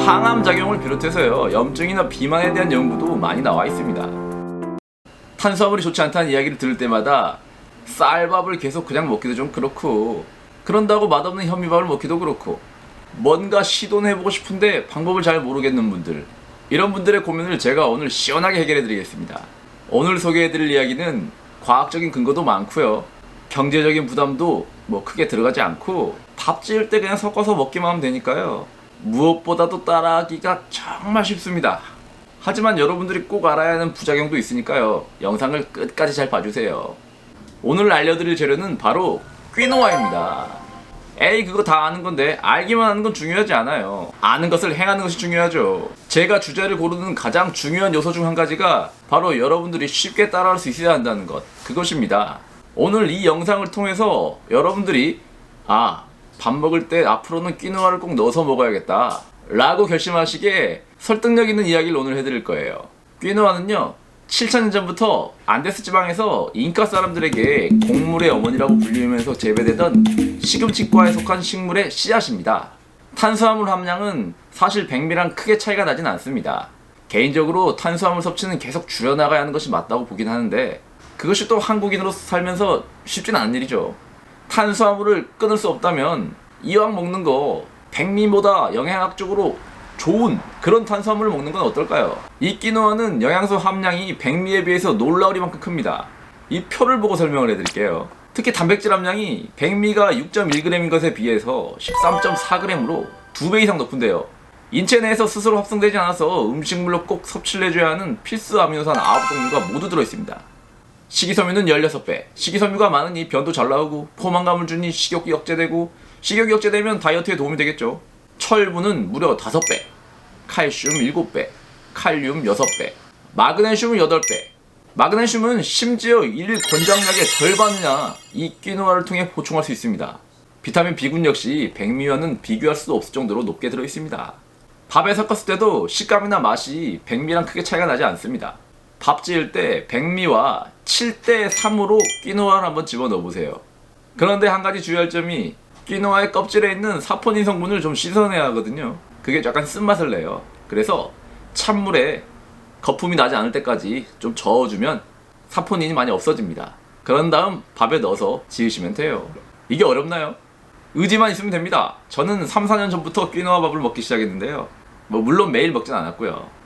항암 작용을 비롯해서요, 염증이나 비만에 대한 연구도 많이 나와 있습니다. 탄수화물이 좋지 않다는 이야기를 들을 때마다 쌀밥을 계속 그냥 먹기도 좀 그렇고, 그런다고 맛없는 현미밥을 먹기도 그렇고, 뭔가 시도는 해보고 싶은데 방법을 잘 모르겠는 분들, 이런 분들의 고민을 제가 오늘 시원하게 해결해 드리겠습니다. 오늘 소개해 드릴 이야기는 과학적인 근거도 많고요, 경제적인 부담도 뭐 크게 들어가지 않고, 밥 지을 때 그냥 섞어서 먹기만 하면 되니까요, 무엇보다도 따라하기가 정말 쉽습니다. 하지만 여러분들이 꼭 알아야 하는 부작용도 있으니까요, 영상을 끝까지 잘 봐주세요. 오늘 알려드릴 재료는 바로 퀴노아입니다. 에이, 그거 다 아는 건데 알기만 하는 건 중요하지 않아요. 아는 것을 행하는 것이 중요하죠. 제가 주제를 고르는 가장 중요한 요소 중 한 가지가 바로 여러분들이 쉽게 따라할 수 있어야 한다는 것, 그것입니다. 오늘 이 영상을 통해서 여러분들이 밥 먹을 때 앞으로는 퀴노아를 꼭 넣어서 먹어야겠다 라고 결심하시기에 설득력 있는 이야기를 오늘 해드릴 거예요. 퀴노아는요, 7,000년 전부터 안데스 지방에서 잉카 사람들에게 곡물의 어머니라고 불리면서 재배되던 시금치과에 속한 식물의 씨앗입니다. 탄수화물 함량은 사실 백미랑 크게 차이가 나진 않습니다. 개인적으로 탄수화물 섭취는 계속 줄여나가야 하는 것이 맞다고 보긴 하는데, 그것이 또 한국인으로서 살면서 쉽진 않은 일이죠. 탄수화물을 끊을 수 없다면 이왕 먹는 거 백미보다 영양학적으로 좋은 그런 탄수화물을 먹는 건 어떨까요? 이 퀴노아는 영양소 함량이 백미에 비해서 놀라우리만큼 큽니다. 이 표를 보고 설명을 해드릴게요. 특히 단백질 함량이 백미가 6.1g인 것에 비해서 13.4g으로 2배 이상 높은데요. 인체 내에서 스스로 합성되지 않아서 음식물로 꼭 섭취를 해줘야 하는 필수 아미노산 9종류가 모두 들어있습니다. 식이섬유는 16배. 식이섬유가 많으니 변도 잘 나오고, 포만감을 주니 식욕이 억제되고, 식욕이 억제되면 다이어트에 도움이 되겠죠. 철분은 무려 5배, 칼슘 7배, 칼륨 6배, 마그네슘은 8배. 마그네슘은 심지어 일 권장량의 절반이나 이 퀴노아를 통해 보충할 수 있습니다. 비타민 B군 역시 백미와는 비교할 수도 없을 정도로 높게 들어있습니다. 밥에 섞었을 때도 식감이나 맛이 백미랑 크게 차이가 나지 않습니다. 밥 지을 때 백미와 7대3으로 퀴노아를 한번 집어넣어 보세요. 그런데 한 가지 주의할 점이, 퀴노아의 껍질에 있는 사포닌 성분을 좀 씻어내야 하거든요. 그게 약간 쓴맛을 내요. 그래서 찬물에 거품이 나지 않을 때까지 좀 저어주면 사포닌이 많이 없어집니다. 그런 다음 밥에 넣어서 지으시면 돼요. 이게 어렵나요? 의지만 있으면 됩니다. 저는 3, 4년 전부터 퀴노아 밥을 먹기 시작했는데요, 물론 매일 먹진 않았고요.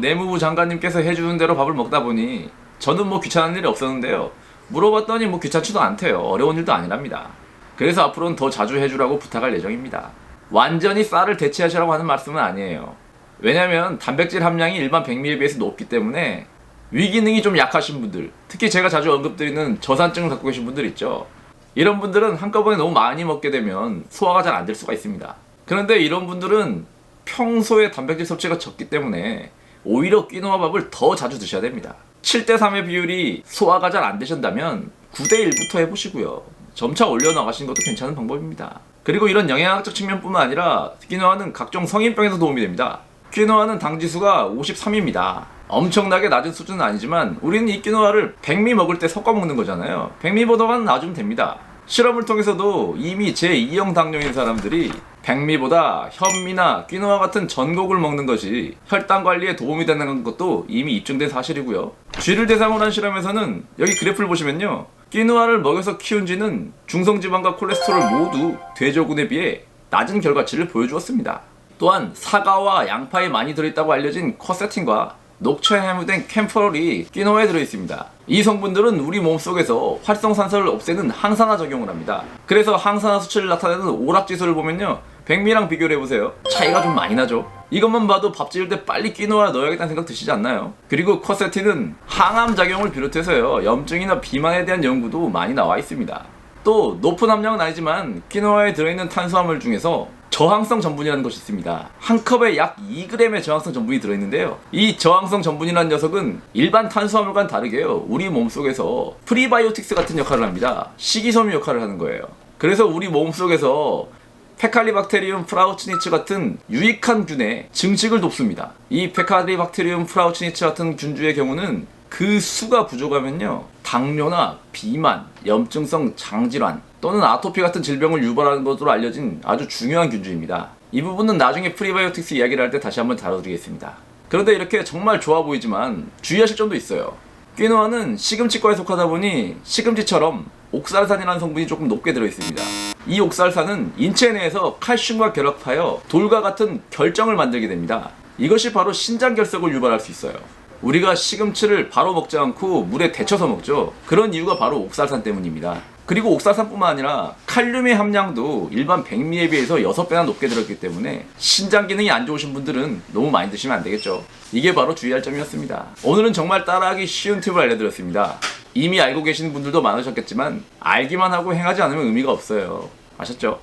내무부 장관님께서 해주는 대로 밥을 먹다 보니 저는 귀찮은 일이 없었는데요, 물어봤더니 귀찮지도 않대요. 어려운 일도 아니랍니다. 그래서 앞으로는 더 자주 해주라고 부탁할 예정입니다. 완전히 쌀을 대체하시라고 하는 말씀은 아니에요. 왜냐면 단백질 함량이 일반 백미에 비해서 높기 때문에 위기능이 좀 약하신 분들, 특히 제가 자주 언급드리는 저산증을 갖고 계신 분들 있죠. 이런 분들은 한꺼번에 너무 많이 먹게 되면 소화가 잘 안 될 수가 있습니다. 그런데 이런 분들은 평소에 단백질 섭취가 적기 때문에 오히려 퀴노아 밥을 더 자주 드셔야 됩니다. 7대3의 비율이 소화가 잘 안 되신다면 9대1부터 해보시고요, 점차 올려나가시는 것도 괜찮은 방법입니다. 그리고 이런 영양학적 측면뿐만 아니라 퀴노아는 각종 성인병에도 도움이 됩니다. 퀴노아는 당지수가 53입니다. 엄청나게 낮은 수준은 아니지만 우리는 이 퀴노아를 백미 먹을 때 섞어 먹는 거잖아요. 백미보다만 낮으면 됩니다. 실험을 통해서도 이미 제2형 당뇨인 사람들이 백미보다 현미나 퀴노아 같은 전곡을 먹는 것이 혈당 관리에 도움이 되는 것도 이미 입증된 사실이고요. 쥐를 대상으로 한 실험에서는 여기 그래프를 보시면요, 퀴노아를 먹여서 키운 쥐는 중성지방과 콜레스테롤 모두 돼지고군에 비해 낮은 결과치를 보여주었습니다. 또한 사과와 양파에 많이 들어있다고 알려진 쿼세틴과 녹초에 함유된 캠퍼롤이 퀴노아에 들어있습니다. 이 성분들은 우리 몸속에서 활성산소를 없애는 항산화 작용을 합니다. 그래서 항산화 수치를 나타내는 오락지수를 보면요, 백미랑 비교를 해보세요. 차이가 좀 많이 나죠. 이것만 봐도 밥 지을 때 빨리 퀴노아 넣어야겠다는 생각 드시지 않나요? 그리고 쿼세틴은 항암 작용을 비롯해서요, 염증이나 비만에 대한 연구도 많이 나와 있습니다. 또 높은 함량은 아니지만 퀴노아에 들어있는 탄수화물 중에서 저항성 전분이라는 것이 있습니다. 한 컵에 약 2g의 저항성 전분이 들어있는데요, 이 저항성 전분이라는 녀석은 일반 탄수화물과는 다르게요, 우리 몸속에서 프리바이오틱스 같은 역할을 합니다. 식이섬유 역할을 하는 거예요. 그래서 우리 몸속에서 페칼리박테리움 프라우치니츠 같은 유익한 균의 증식을 돕습니다. 이 페칼리박테리움 프라우치니츠 같은 균주의 경우는 그 수가 부족하면요, 당뇨나 비만, 염증성 장질환 또는 아토피 같은 질병을 유발하는 것으로 알려진 아주 중요한 균주입니다. 이 부분은 나중에 프리바이오틱스 이야기를 할 때 다시 한번 다뤄드리겠습니다. 그런데 이렇게 정말 좋아 보이지만 주의하실 점도 있어요. 퀴노아는 시금치과에 속하다 보니 시금치처럼 옥살산이라는 성분이 조금 높게 들어있습니다. 이 옥살산은 인체 내에서 칼슘과 결합하여 돌과 같은 결정을 만들게 됩니다. 이것이 바로 신장결석을 유발할 수 있어요. 우리가 시금치를 바로 먹지 않고 물에 데쳐서 먹죠. 그런 이유가 바로 옥살산 때문입니다. 그리고 옥살산뿐만 아니라 칼륨의 함량도 일반 백미에 비해서 6배나 높게 들었기 때문에 신장 기능이 안 좋으신 분들은 너무 많이 드시면 안 되겠죠. 이게 바로 주의할 점이었습니다. 오늘은 정말 따라하기 쉬운 팁을 알려드렸습니다. 이미 알고 계시는 분들도 많으셨겠지만 알기만 하고 행하지 않으면 의미가 없어요. 아셨죠?